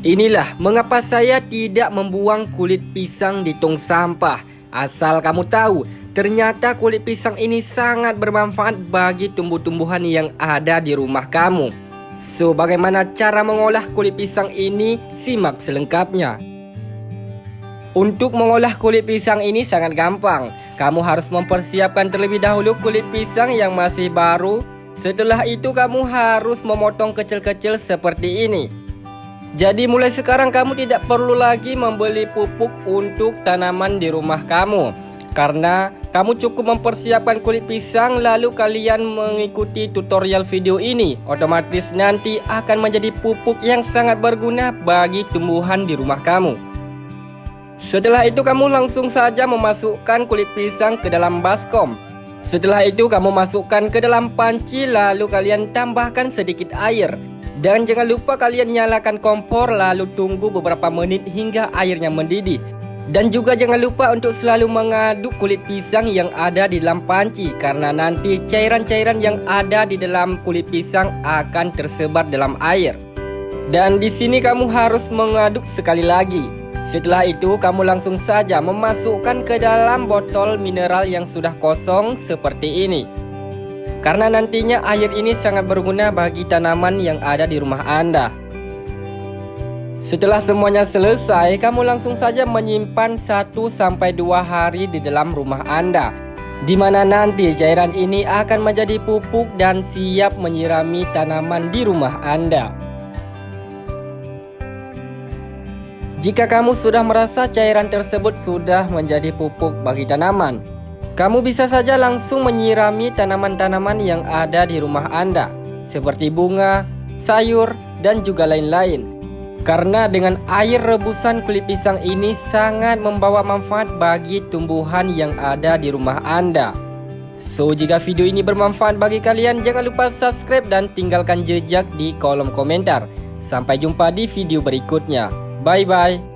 Inilah mengapa saya tidak membuang kulit pisang di tong sampah. Asal kamu tahu, ternyata kulit pisang ini sangat bermanfaat bagi tumbuh-tumbuhan yang ada di rumah kamu. So, bagaimana cara mengolah kulit pisang ini? Simak selengkapnya. Untuk mengolah kulit pisang ini sangat gampang. Kamu harus mempersiapkan terlebih dahulu kulit pisang yang masih baru. Setelah itu kamu harus memotong kecil-kecil seperti ini. Jadi mulai sekarang kamu tidak perlu lagi membeli pupuk untuk tanaman di rumah kamu. Karena kamu cukup mempersiapkan kulit pisang lalu kalian mengikuti tutorial video ini. Otomatis nanti akan menjadi pupuk yang sangat berguna bagi tumbuhan di rumah kamu. Setelah itu kamu langsung saja memasukkan kulit pisang ke dalam baskom. Setelah itu kamu masukkan ke dalam panci lalu kalian tambahkan sedikit air. Dan jangan lupa kalian nyalakan kompor lalu tunggu beberapa menit hingga airnya mendidih. Dan juga jangan lupa untuk selalu mengaduk kulit pisang yang ada di dalam panci. Karena nanti cairan-cairan yang ada di dalam kulit pisang akan tersebar dalam air. Dan di sini kamu harus mengaduk sekali lagi. Setelah itu kamu langsung saja memasukkan ke dalam botol mineral yang sudah kosong seperti ini. Karena nantinya air ini sangat berguna bagi tanaman yang ada di rumah Anda. Setelah semuanya selesai, kamu langsung saja menyimpan 1-2 hari di dalam rumah Anda. Di mana nanti cairan ini akan menjadi pupuk dan siap menyirami tanaman di rumah Anda. Jika kamu sudah merasa cairan tersebut sudah menjadi pupuk bagi tanaman, kamu bisa saja langsung menyirami tanaman-tanaman yang ada di rumah Anda, seperti bunga, sayur, dan juga lain-lain. Karena dengan air rebusan kulit pisang ini sangat membawa manfaat bagi tumbuhan yang ada di rumah Anda. So, jika video ini bermanfaat bagi kalian, jangan lupa subscribe dan tinggalkan jejak di kolom komentar. Sampai jumpa di video berikutnya. Bye-bye.